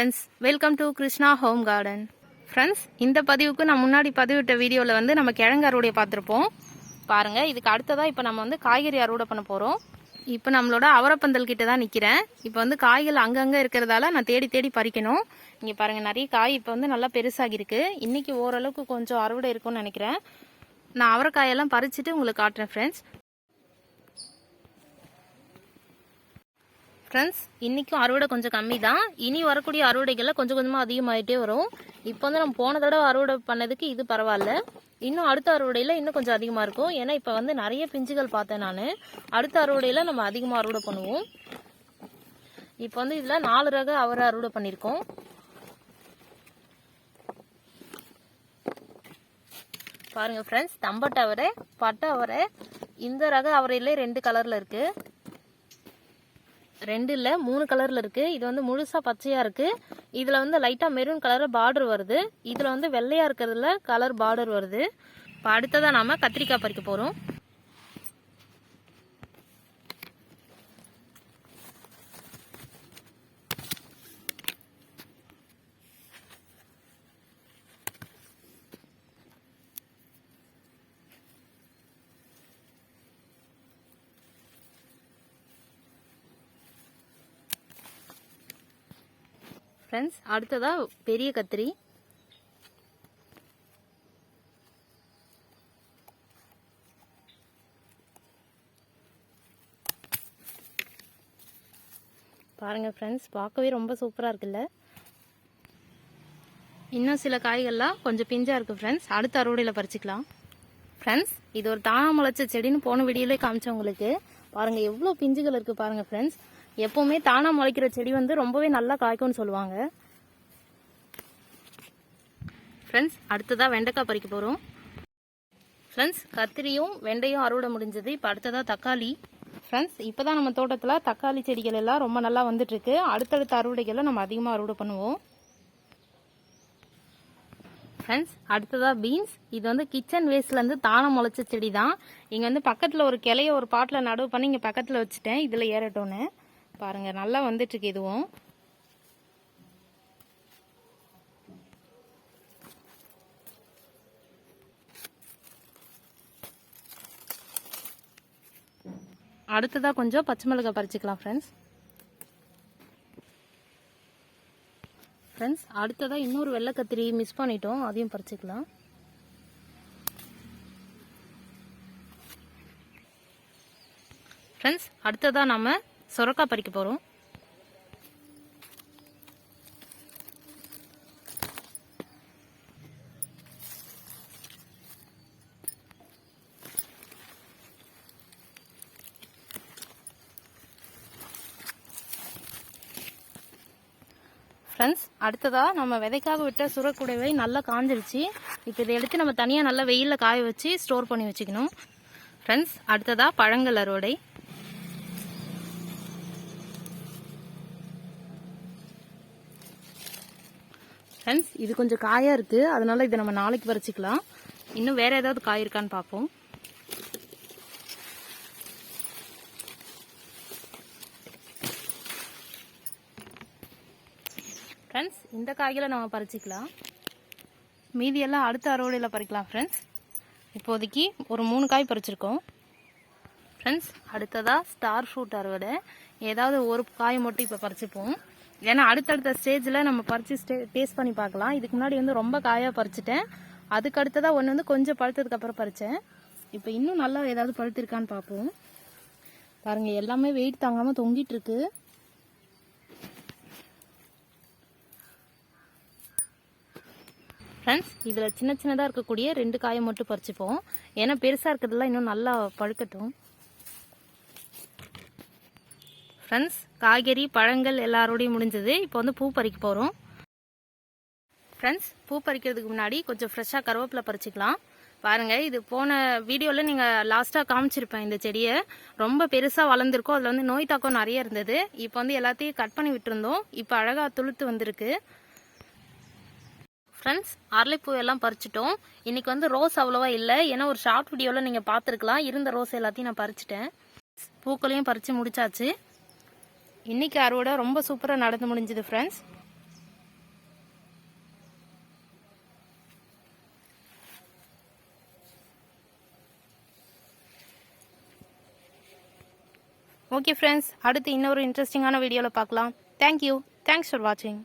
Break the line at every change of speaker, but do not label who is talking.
friends, welcome to krishna-home-garden. Friends, இந்த பதிவுக்கு நான் முன்னாடி பதிவிட்ட வீடியோல வந்து நம்ம கிழங்கு அறுவடை பார்த்திருப்போம். பாருங்க, இதுக்கு அடுத்ததா இப்போ நம்ம வந்து காய்கறி அறுவடை பண்ண போறோம். இப்போ நம்மளோட அவரைப்பந்தல் கிட்ட தான் நிக்கிறேன். இப்போ வந்து காய்கள் அங்கங்க இருக்கிறதால நான் தேடி தேடி பறிக்கணும். இங்க பாருங்க, நிறைய காய் இப்போ வந்து நல்லா பெருசாகி இருக்கு. இன்னைக்கு ஓரளவுக்கு கொஞ்சம் அறுவடை இருக்கும்னு நினைக்கிறேன். நான் அவரைக்காயெல்லாம் பறிச்சுட்டு உங்களுக்கு காட்டுறேன் ஃப்ரெண்ட்ஸ். ஃப்ரெண்ட்ஸ், இன்றைக்கும் அறுவடை கொஞ்சம் கம்மி தான். இனி வரக்கூடிய அறுவடைகளில் கொஞ்சம் கொஞ்சமாக அதிகமாகிட்டே வரும். இப்போ வந்து நம்ம போன தடவை அறுவடை பண்ணதுக்கு இது பரவாயில்ல. இன்னும் அடுத்த அறுவடையில் இன்னும் கொஞ்சம் அதிகமாக இருக்கும். ஏன்னா இப்போ வந்து நிறைய பிஞ்சுகள் பார்த்தேன் நான். அடுத்த அறுவடையில் நம்ம அதிகமாக அறுவடை பண்ணுவோம். இப்போ வந்து இதில் 4 ரக அவரை அறுவடை பண்ணியிருக்கோம். பாருங்கள் ஃப்ரெண்ட்ஸ், தம்பட்டை அவரை, பட்டை அவரை, இந்த ரக அவரையிலே 2 கலரில் இருக்குது. 2 இல்லை 3 கலர்ல இருக்கு. இது வந்து முழுசா பச்சையா இருக்கு. இதுல வந்து லைட்டா மெரூன் கலர் பார்டர் வருது. இதுல வந்து வெள்ளையா இருக்கிறதுல கலர் பார்டர் வருது. இப்போ அடுத்ததான் நாம கத்திரிக்காய் பறிக்க போறோம். ஃப்ரெண்ட்ஸ், அடுத்ததா பெரிய கத்திரி. பாருங்க ஃப்ரெண்ட்ஸ், பார்க்கவே ரொம்ப சூப்பராக இருக்குல்ல. இன்னும் சில காய்கள்லாம் கொஞ்சம் பிஞ்சா இருக்கு ஃப்ரெண்ட்ஸ். அடுத்த அறுவடையில் பறிச்சுக்கலாம். ஃப்ரெண்ட்ஸ், இது ஒரு தானா முளைச்ச செடின்னு போன வீடியோலே காமிச்சேன் உங்களுக்கு. பாருங்க எவ்வளோ பிஞ்சுகள் இருக்கு பாருங்க ஃப்ரெண்ட்ஸ். எப்பவுமே தானா முளைக்கிற செடி வந்து ரொம்பவே நல்லா காய்க்கும்னு சொல்லுவாங்க. ஃப்ரெண்ட்ஸ், அடுத்ததா வெண்டைக்காய் பறிக்க போறோம். ஃப்ரெண்ட்ஸ், கத்திரியும் வெண்டையும் அறுவடை முடிஞ்சது. இப்போ அடுத்ததா தக்காளி. ஃப்ரெண்ட்ஸ், இப்போதான் நம்ம தோட்டத்தில் தக்காளி செடிகள் எல்லாம் ரொம்ப நல்லா வந்துட்டு இருக்கு. அடுத்தடுத்த அறுவடைகளை நம்ம அதிகமாக அறுவடை பண்ணுவோம். ஃப்ரெண்ட்ஸ், அடுத்ததா பீன்ஸ். இது வந்து கிச்சன் வேஸ்ட்லேருந்து தானா முளைச்ச செடி தான். இங்கே வந்து பக்கத்தில் ஒரு கிளைய ஒரு பாட்டில் நடவு பண்ணி இங்கே பக்கத்தில் வச்சுட்டேன். இதில் ஏறட்டோன்னு பாருங்க, நல்லா வந்துட்டு இருக்கு. இதுவும் அடுத்ததா கொஞ்சம் பச்சை மிளகாய் பறிச்சுக்கலாம் ஃப்ரெண்ட்ஸ். ஃப்ரெண்ட்ஸ், அடுத்ததா இன்னொரு வெள்ளை கத்திரி மிஸ் பண்ணிட்டோம், அதையும் பறிச்சுக்கலாம். ஃப்ரெண்ட்ஸ், அடுத்ததா நம்ம சொரக்காய் பறிக்க போறோம். ஃப்ரெண்ட்ஸ், அடுத்ததா நம்ம விதைக்காக விட்ட சுரக்குடைவை நல்லா காஞ்சிருச்சு. இப்போ இதை எடுத்து நம்ம தனியாக நல்லா வெயிலில் காய வச்சு ஸ்டோர் பண்ணி வச்சுக்கணும். ஃப்ரெண்ட்ஸ், அடுத்ததா பழங்கள் அறுவடை. ஃப்ரெண்ட்ஸ், இது கொஞ்சம் காயாக இருக்குது, அதனால இதை நம்ம நாளைக்கு பறிச்சுக்கலாம். இன்னும் வேறு ஏதாவது காய் இருக்கான்னு பார்ப்போம். ஃப்ரெண்ட்ஸ், இந்த காய்களை நம்ம பறிச்சுக்கலாம். மீதியெல்லாம் அடுத்த அறுவடையில் பறிக்கலாம் ஃப்ரெண்ட்ஸ். இப்போதைக்கு ஒரு 3 காய் பறிச்சிருக்கோம். ஃப்ரெண்ட்ஸ், அடுத்ததாக ஸ்டார் ஃப்ரூட் அறுவடை. ஏதாவது ஒரு காய் மட்டும் இப்போ பறிச்சுப்போம். ஏன்னா அடுத்தடுத்த ஸ்டேஜில் நம்ம பறித்து டேஸ்ட் பண்ணி பார்க்கலாம். இதுக்கு முன்னாடி வந்து ரொம்ப காயாக பறிச்சிட்டேன். அதுக்கு அடுத்ததாக ஒன்று வந்து கொஞ்சம் பழுத்ததுக்கப்புறம் பறித்தேன். இப்போ இன்னும் நல்லா ஏதாவது பழுத்திருக்கான்னு பார்ப்போம். பாருங்கள், எல்லாமே வெயிட் தாங்காமல் தொங்கிட்டு இருக்கு. ஃப்ரெண்ட்ஸ், இதில் சின்ன சின்னதாக இருக்கக்கூடிய 2 காயை மட்டும் பறிச்சுப்போம். ஏன்னா பெருசாக இருக்கிறதுலாம் இன்னும் நல்லா பழுக்கட்டும். ஃப்ரெண்ட்ஸ், காய்கறி பழங்கள் எல்லாரோடையும் முடிஞ்சது. இப்போ வந்து பூ பறிக்க போகிறோம். ஃப்ரெண்ட்ஸ், பூ பறிக்கிறதுக்கு முன்னாடி கொஞ்சம் ஃப்ரெஷ்ஷாக கருவேப்பிலை பறிச்சுக்கலாம். பாருங்கள், இது போன வீடியோவில் நீங்கள் லாஸ்ட்டாக காமிச்சிருப்பேன். இந்த செடியை ரொம்ப பெருசாக வளர்ந்துருக்கோம். அதில் வந்து நோய் தாக்கம் நிறைய இருந்தது. இப்போ வந்து எல்லாத்தையும் கட் பண்ணி விட்டுருந்தோம். இப்போ அழகாக துளுத்து வந்திருக்கு. ஃப்ரெண்ட்ஸ், அரளிப்பூ எல்லாம் பறிச்சிட்டோம். இன்றைக்கி வந்து ரோஸ் அவ்வளோவா இல்லை, ஏன்னா ஒரு ஷார்ட் வீடியோவில் நீங்கள் பார்த்துருக்கலாம். இருந்த ரோஸ் எல்லாத்தையும் நான் பறிச்சிட்டேன். பூக்களையும் பறித்து முடிச்சாச்சு. இன்றைக்கி அறுவடை ரொம்ப சூப்பராக நடந்து முடிஞ்சுது ஃப்ரெண்ட்ஸ். ஓகே ஃப்ரெண்ட்ஸ், அடுத்து இன்னொரு இன்ட்ரெஸ்டிங்கான வீடியோவில் பார்க்கலாம். தேங்க்யூ. தேங்க்ஸ் ஃபார் வாட்சிங்.